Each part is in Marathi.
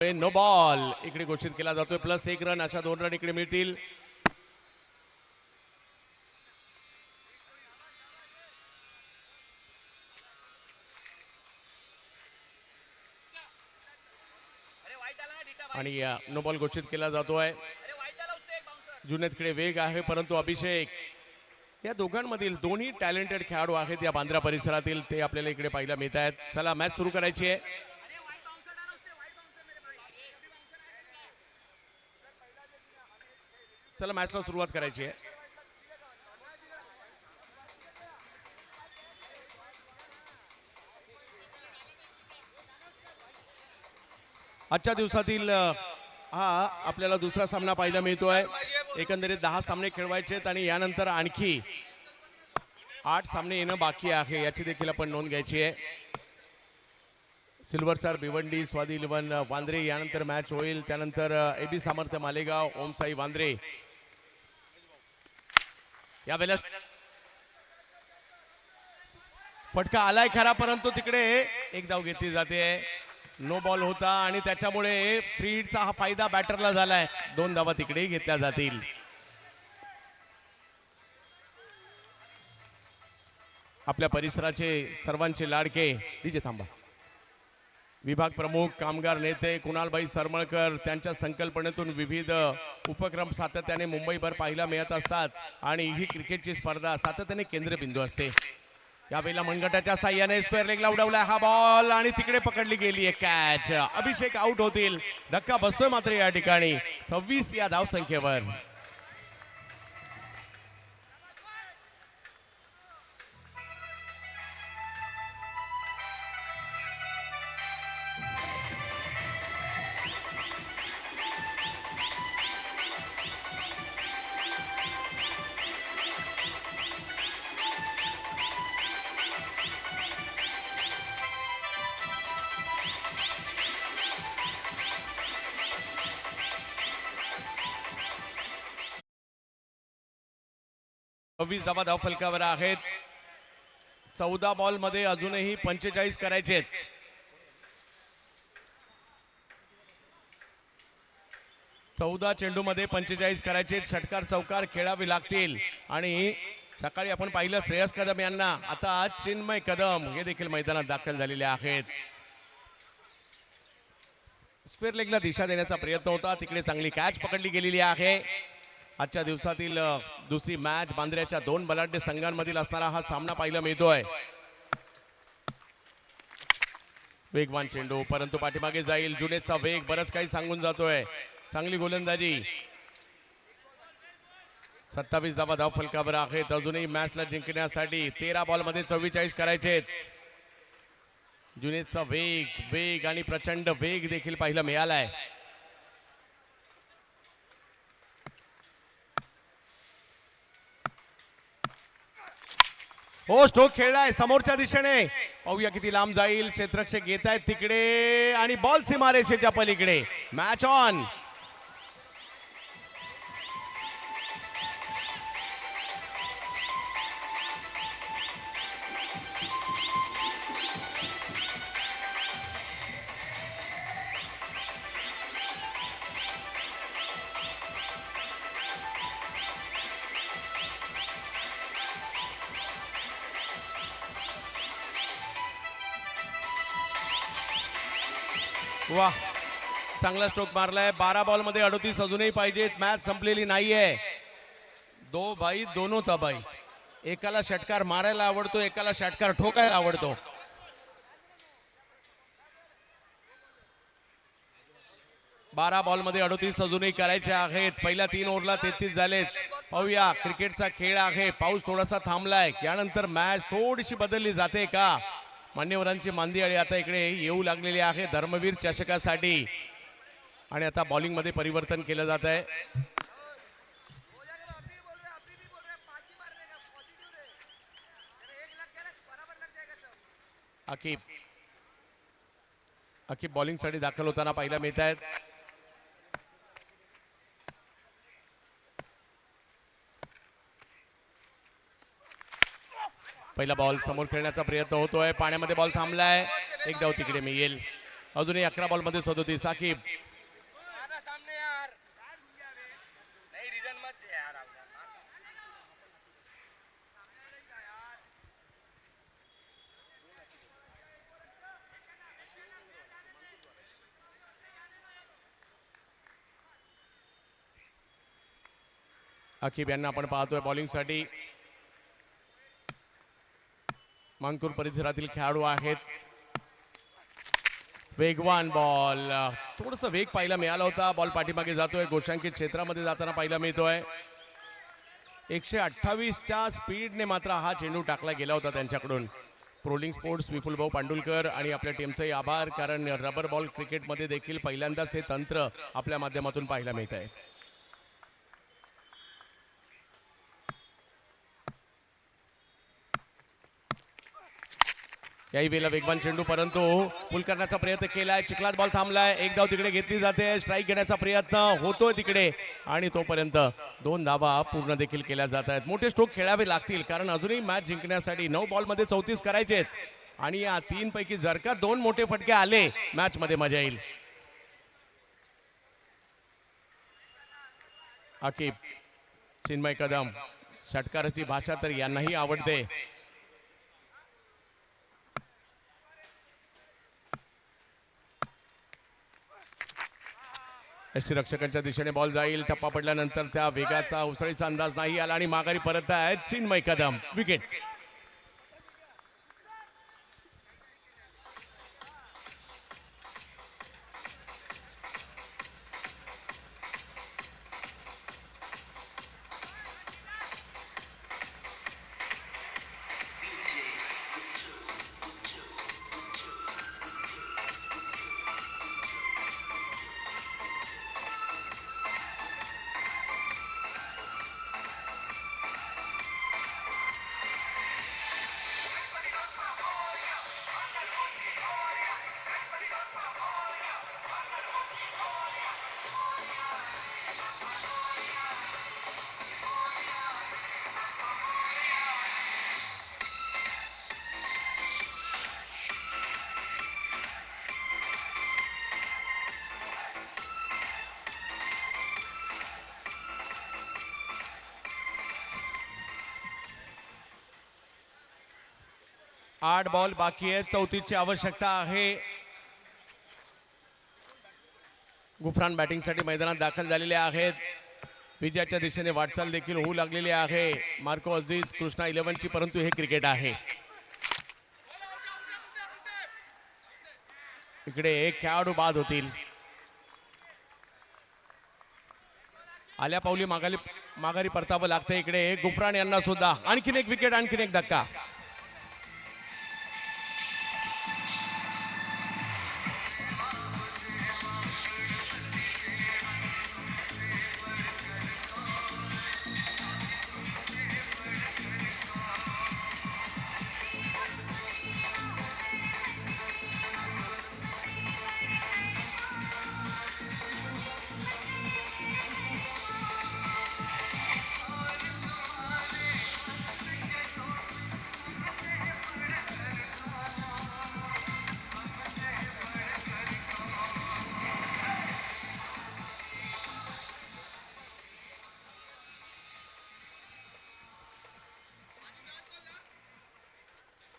नो बॉल इकडे घोषित केला जातोय. +1 रन, अशा 2 रन इकडे मिळतील. आणि नो बॉल घोषित केला जातोय. जुनेदकडे वेग आहे, परंतु अभिषेक, या दोघांमधील दोन्ही टॅलेंटेड खेळाडू आहेत या बांद्रा परिसरातील, ते आपल्याला इकडे पाहायला मिळत आहेत. चला मॅच सुरू करायची आहे. चला मॅचला सुरुवात करायची आहे. आजच्या दिवसातील हा आपल्याला दुसरा सामना पाहायला मिळतोय. एकंदरीत 10 सामने खेळवायचे आहेत आणि यानंतर आणखी 8 सामने येणं बाकी आहे, याची देखील आपण नोंद घ्यायची आहे. सिल्वर स्टार भिवंडी, स्वादी 11 वांद्रे यानंतर मॅच होईल. त्यानंतर AB सामर्थ्य मालेगाव, ओम साई वांद्रे. यावेळेला फटका आलाय खरा, परंतु तिकडे एक धाव घेतली जाते. नो बॉल होता आणि त्याच्यामुळे फ्री हिटचा हा फायदा बॅटरला झालाय. 2 धावा तिकडे घेतल्या जातील. आपल्या परिसराचे सर्वांचे लाडके डीजे थांबा विभाग प्रमुख, कामगार नेते कुणालभाई सरमळकर, त्यांच्या संकल्पनेतून विविध उपक्रम सातत्याने मुंबईभर पाहायला मिळत असतात आणि ही क्रिकेटची स्पर्धा सातत्याने केंद्रबिंदू असते. यावेळेला मनगटाच्या साह्याने स्क्वेअर लेगला उडवला हा बॉल आणि तिकडे पकडली गेली आहे कॅच. अभिषेक आउट होतील. धक्का बसतोय मात्र या ठिकाणी 26 या धावसंख्येवर. धावा धाव फलकावर आहेत. 14 बॉल मध्ये अजूनही 45 करायचे आहेत. चौदा चेंडू मध्ये 45 करायचे. षटकार चौकार खेळावे लागतील आणि सकाळी आपण पाहिलं श्रेयस कदम यांना, आता चिन्मय कदम हे देखील मैदानात दाखल झालेले आहेत. स्क्वेअर लेगला दिशा देण्याचा प्रयत्न होता, तिकडे चांगली कॅच पकडली गेलेली आहे. आजच्या दिवसातील दुसरी मॅच बांद्र्याच्या 2 बलाढ्य संघांमधील असणारा हा सामना पाहायला मिळतोय. वेगवान चेंडू, परंतु पाठीमागे जाईल. जुनेदचा वेग बरंच काही सांगून जातोय. चांगली गोलंदाजी. 27 धावा धाव फलकावर आहेत. अजूनही मॅचला जिंकण्यासाठी 13 बॉल मध्ये 44 करायचे. जुनेदचा वेग आणि प्रचंड वेग देखील पाहायला मिळालाय. हो, स्ट्रोक खेळलाय समोरच्या दिशेने. पाहूया किती लांब जाईल. क्षेत्ररक्षक घेत आहेत तिकडे आणि बॉल सीमारेषेच्या पलीकडे. Match on. वाह, चांगला स्ट्रोक मारलाय. 12 बॉल मध्ये 38 अजूनही पाहिजेत. मॅच संपलेली नाहीये. दो भाई दोनों तबाई. एकाला षटकार मारायला आवडतो, एकाला षटकार ठोकायला आवडतो. बारा बॉल मध्ये 38 अजूनही करायचे आहेत. पहिल्या 3 ओव्हरला 33 झालेत. पाहूया, क्रिकेटचा खेळ आहे. पाऊस थोडासा थांबलाय. यानंतर मॅच थोडीशी बदलली जाते का? मान्यवरांची मांदियाळी आता इकडे येऊ लागलेली आहे धर्मवीर चषकासाठी आणि आता बॉलिंग मध्ये परिवर्तन केलं जात आहे. अकीब बॉलिंग साठी दाखल होताना पाहायला मिळत आहेत. पहिला बॉल समोर खेळण्याचा प्रयत्न होतोय. पाण्यामध्ये बॉल थांबलाय. एक धाव तिकडे मिळेल. अजूनही 11 बॉलमध्ये 37. साकिब आकिब यांना आपण पाहतोय बॉलिंगसाठी. मानपूर परिसरातील खेळाडू आहेत. वेगवान बॉल, थोडस वेग पाहायला मिळाला होता. बॉल पाठीमागे जातोय, गोशांकित क्षेत्रामध्ये जाताना पाहायला मिळतोय. 128च्या स्पीडने मात्र हा चेंडू टाकला गेला होता त्यांच्याकडून. प्रोलिंग स्पोर्ट्स विपुल भाऊ पांडुलकर आणि आपल्या टीमचेही आभार, कारण रबर बॉल क्रिकेटमध्ये देखील पहिल्यांदाच हे तंत्र आपल्या माध्यमातून पाहायला मिळत आहे. याही वेळेला वेगवान चेंडू, परंतु पुल करण्याचा प्रयत्न केलाय. चिखलात बॉल थांबलाय. एक धाव तिकडे घेतली जाते. स्ट्राईक घेण्याचा प्रयत्न होतोय तिकडे आणि तोपर्यंत 2 धावा पूर्ण देखील केल्या जात आहेत. मोठे स्ट्रोक खेळावे लागतील, कारण अजूनही मॅच जिंकण्यासाठी 9 बॉलमध्ये 34 करायचे आहेत आणि या 3 पैकी जर का 2 मोठे फटके आले मॅच मध्ये मजा येईल. आकिब, चिन्मय कदम, षटकाराची भाषा तर यांनाही आवडते. यष्टीरक्षकांच्या दिशेने बॉल जाईल. टप्पा पडल्यानंतर त्या वेगाचा उसळीचा अंदाज नाही आला आणि माघारी परत आहे चिन्मय कदम. विकेट. आठ बॉल बाकी आहे. 34ची आवश्यकता आहे. गुफरान बॅटिंगसाठी मैदानात दाखल झालेले आहेत. विजयाच्या दिशेने वाटचाल देखील होऊ लागलेली आहे मार्को अझीज कृष्णा 11ची, परंतु हे क्रिकेट आहे. इकडे एक खेळाडू बाद होतील. आल्या पावली माघारी परतावं लागतं. इकडे गुफरान यांना सुद्धा आणखीन एक विकेट, आणखीन एक धक्का.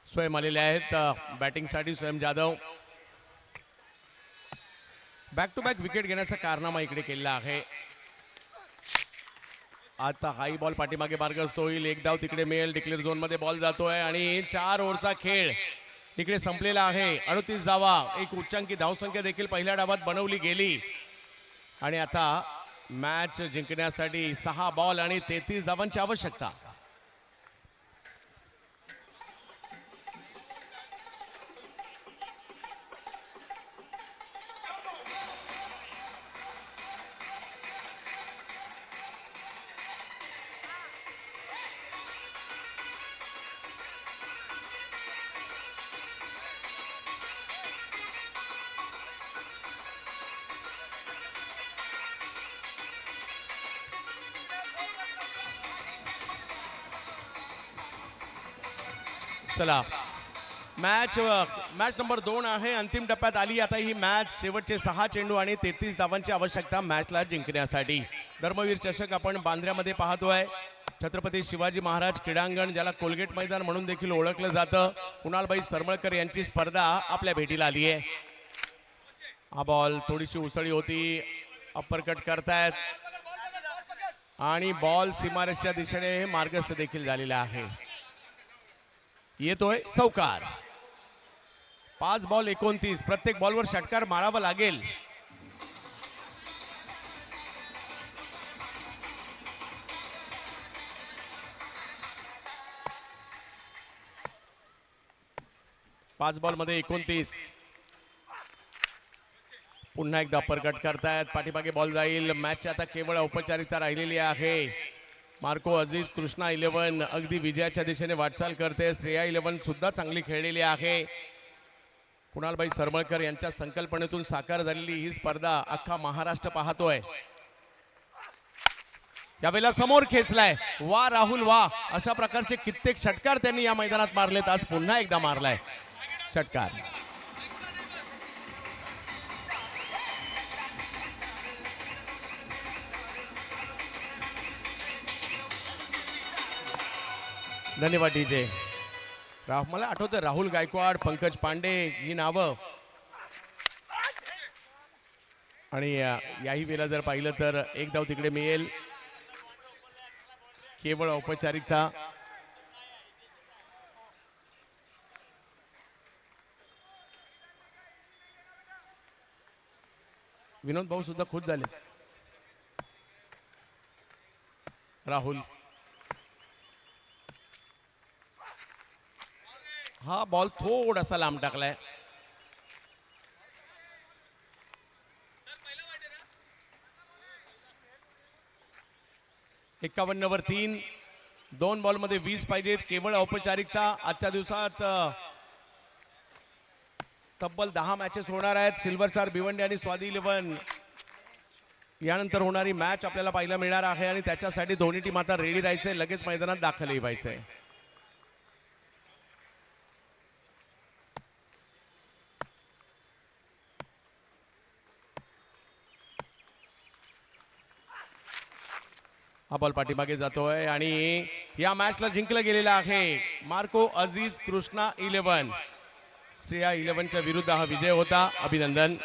स्वयं आलेले आहेत बॅटिंगसाठी. स्वयं Jadhav back to back wicket घेण्याचा कारनामा इकडे केलेला आहे. आता हाई बॉल पाठीमागे मार्गस्थ होईल. एक धाव तिकडे मिळेल. डिक्लेअर झोन मध्ये बॉल जातोय आणि 4 ओव्हरचा खेळ इकडे संपलेला आहे. 38 धावा, एक उच्चांकी धावसंख्या देखील पहिल्या डावात बनवली गेली आणि आता मॅच जिंकण्यासाठी 6 बॉल आणि 33 धावांची आवश्यकता. चला मॅच नंबर 2 आहे. अंतिम टप्प्यात आली आता ही मॅच. शेवटचे 6 चेंडू आणि 33 धावांची आवश्यकता मॅचला जिंकण्यासाठी. धर्मवीर चषक आपण बांद्र्यामध्ये पाहतोय. छत्रपती शिवाजी महाराज क्रीडांगण, ज्याला कोलगेट मैदान म्हणून देखील ओळखलं जातं, कुणालबाई सरमळकर यांची स्पर्धा आपल्या भेटीला आली आहे. हा बॉल थोडीशी उसळी होती. अप्परकट करतायत आणि बॉल सीमारेषच्या दिशेने मार्गस्थ देखील झालेला आहे. येतोय चौकार. 5 बॉल 29. प्रत्येक बॉलवर षटकार मारावा लागेल. पाच बॉल मध्ये 29. पुन्हा एकदा परकट करतायत. पाठीमागे बॉल जाईल. मॅच आता केवळ औपचारिकता राहिलेली आहे. मार्को अजीज कृष्णा 11 अगदी विजयाच्या दिशेने वाटचाल करते. श्रेया 11 सुद्धा चांगली खेळलेली आहे. कुणालबाई सरमळकर यांच्या संकल्पनेतून साकार झालेली ही स्पर्धा अख्खा महाराष्ट्र पाहतोय. यावेळेला समोर खेचलाय. वा राहुल वा. अशा प्रकारचे कित्येक षटकार त्यांनी या मैदानात मारलेत. आज पुन्हा एकदा मारलाय षटकार. धन्यवाद डीजे. मला आठवतं राहुल गायकवाड, पंकज पांडे ही नावं. आणि याही वेळेला जर पाहिलं तर एक धाव तिकडे मिळेल. केवळ औपचारिकता. विनोद भाऊ सुद्धा खुश झाले. राहुल, हा बॉल थोडासा लांब टाकलाय. एकावन्नवर 3. 2 बॉल मध्ये 20 पाहिजेत. केवळ औपचारिकता. आजच्या दिवसात तब्बल 10 मॅचेस होणार आहेत. सिल्वर स्टार भिवंडी आणि स्वादी 11 यानंतर होणारी मॅच आपल्याला पाहायला मिळणार आहे आणि त्याच्यासाठी दोन्ही टीम आता रेडी राहायचे. लगेच मैदानात दाखलही व्हायचंय. हा बॉल पाठीमागे जातोय आणि या मॅचला जिंकलं गेलेलं आहे मार्को अजीज कृष्णा 11. श्रेया 11च्या विरुद्ध हा विजय होता. अभिनंदन.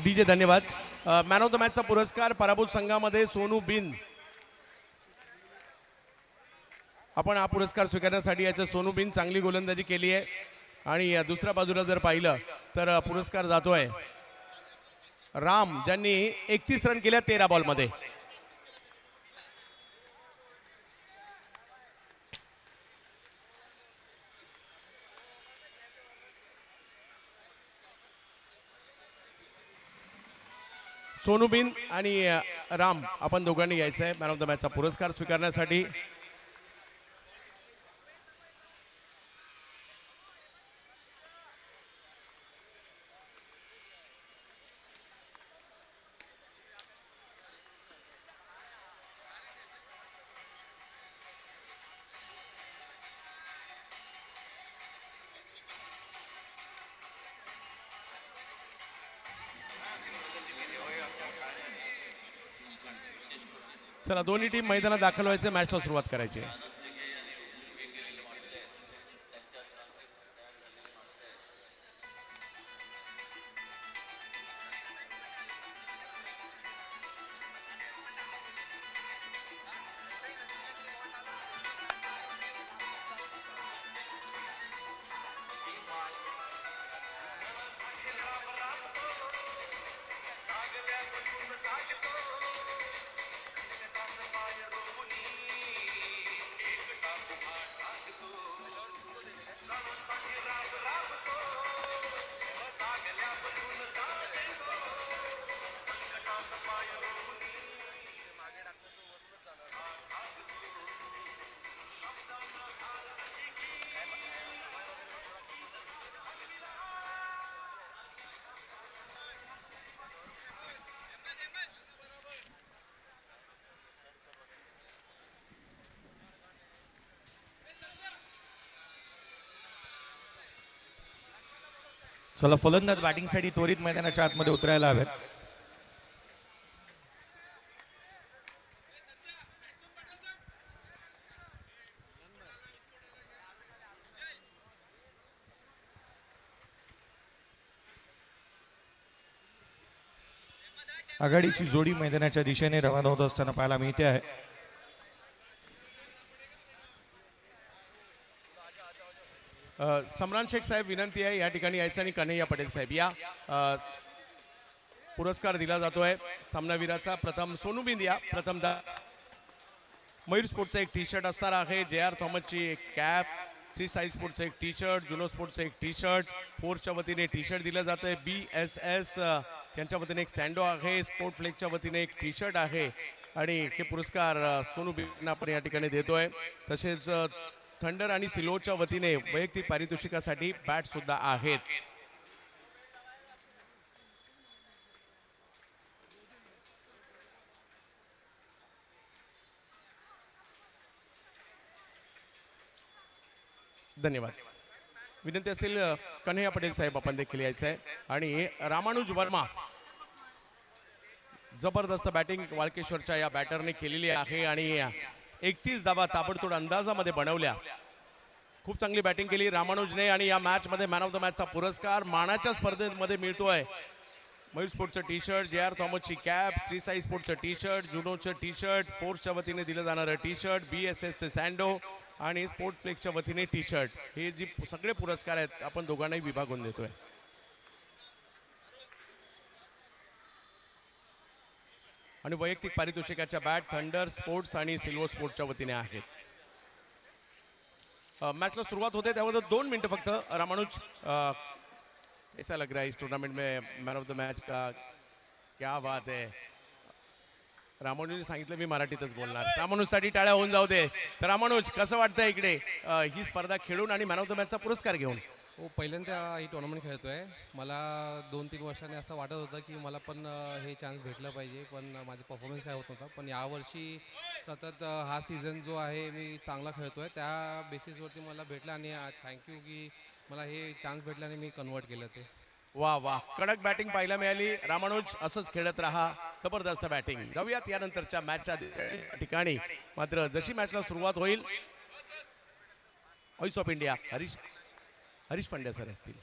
डीजे धन्यवाद. मॅन ऑफ द मॅचचा पुरस्कार पराभूत संघामध्ये सोनू बिन. आपण हा पुरस्कार स्वीकारण्यासाठी याचं सोनू बिन चांगली गोलंदाजी केली आहे. आणि दुसऱ्या बाजूला जर पाहिलं तर पुरस्कार जातोय राम, ज्यांनी 31 रन केल्या 13 बॉलमध्ये. सोनू बिन आणि राम आपण दोघांनी यायचं आहे मॅन ऑफ द मॅचचा पुरस्कार स्वीकारण्यासाठी. चला, दोन्ही टीम मैदानात दाखल व्हायचे. मॅचला सुरुवात करायची. चला फलंदाज बॅटिंगसाठी त्वरित मैदानाच्या आतमध्ये उतरायला हवेत. आघाडीची जोडी मैदानाच्या दिशेने रवाना होत असताना पाहायला मिळते आहे. सम्रान शेख साहेब विनंती आहे या ठिकाणी यायचं आणि कन्हैया पटेल साहेब या पुरस्कार दिला जातोय सामनावीराचा. प्रथम सोनू बिंदिया, प्रथम मयूर स्पोर्टचा एक टी शर्ट असणार आहे, JR थॉमसची एक कॅप, श्री साई स्पोर्टचं एक टी शर्ट, जुनो स्पोर्टचं एक टी शर्ट, फोर्सच्या वतीने टी शर्ट दिलं जातं, BSS यांच्या वतीने एक सँडो आहे, स्पोर्ट फ्लेक्सच्या वतीने एक टी शर्ट आहे आणि हे पुरस्कार सोनू बिंदिया आपण या ठिकाणी देतोय. तसेच थंडर आणि सिलोच्या वतीने वैयक्तिक पारितोषिकासाठी बॅट सुद्धा आहेत. धन्यवाद. विनंती असेल कन्हैया पटेल साहेब आपण देखील यायचं आहे आणि रामानुज वर्मा जबरदस्त बॅटिंग वाळकेश्वरच्या या बॅटरने केलेली आहे आणि 31 धावा ताबडतोड अंदाजामध्ये बनवल्या. खूप चांगली बॅटिंग केली रामानुजने आणि या मॅच मध्ये मॅन ऑफ द मॅचचा पुरस्कार मानाच्या स्पर्धेमध्ये मिळतोय. मयूर स्पोर्टचं टी शर्ट, JR थॉमसची कॅप, श्री साई स्पोर्टचं टी शर्ट, जुनोचं टी शर्ट, फोर्सच्या वतीने दिलं जाणारं टी शर्ट, BSSचे सँडो आणि स्पोर्ट फ्लेक्सच्या वतीने टी शर्ट, हे जे सगळे पुरस्कार आहेत आपण दोघांनाही विभागून देतोय. आणि वैयक्तिक पारितोषिकाच्या बॅट थंडर स्पोर्ट्स आणि सिल्वर स्पोर्ट्सच्या वतीने आहेत. मैचला शुरुआत होते त्यावर 2 मिनटं फक्त. रामानुज कैसा लग रहा है इस टूर्नामेंट में मैन ऑफ द मैच का? क्या बात है. रामानुजने सांगितलं मी मराठीतच बोलणार. रामानुजसाठी टाळ्या होऊन जाऊ दे. तर रामानुज कसं वाटतंय इकडे ही स्पर्धा खेळून आणि मॅन ऑफ द मॅचचा पुरस्कार घेऊन? हो, पहिल्यांदा ही टुर्नामेंट खेळतोय. मला 2-3 वर्षांनी असं वाटत होतं की मला पण हे चान्स भेटलं पाहिजे, पण माझा परफॉर्मन्स काय होत नव्हता. पण यावर्षी सतत हा सीझन जो आहे मी चांगला खेळतोय, त्या बेसिसवरती मला भेटलं आणि थँक्यू की मला हे चान्स भेटला आणि मी कन्वर्ट केलं ते. वा वा, कडक बॅटिंग पाहायला मिळाली. रामानुज असंच खेळत राहा, जबरदस्त बॅटिंग. जाऊयात यानंतरच्या मॅचच्या ठिकाणी. मात्र जशी मॅचला सुरुवात होईल, voice of India Harish Pandya sir असतील.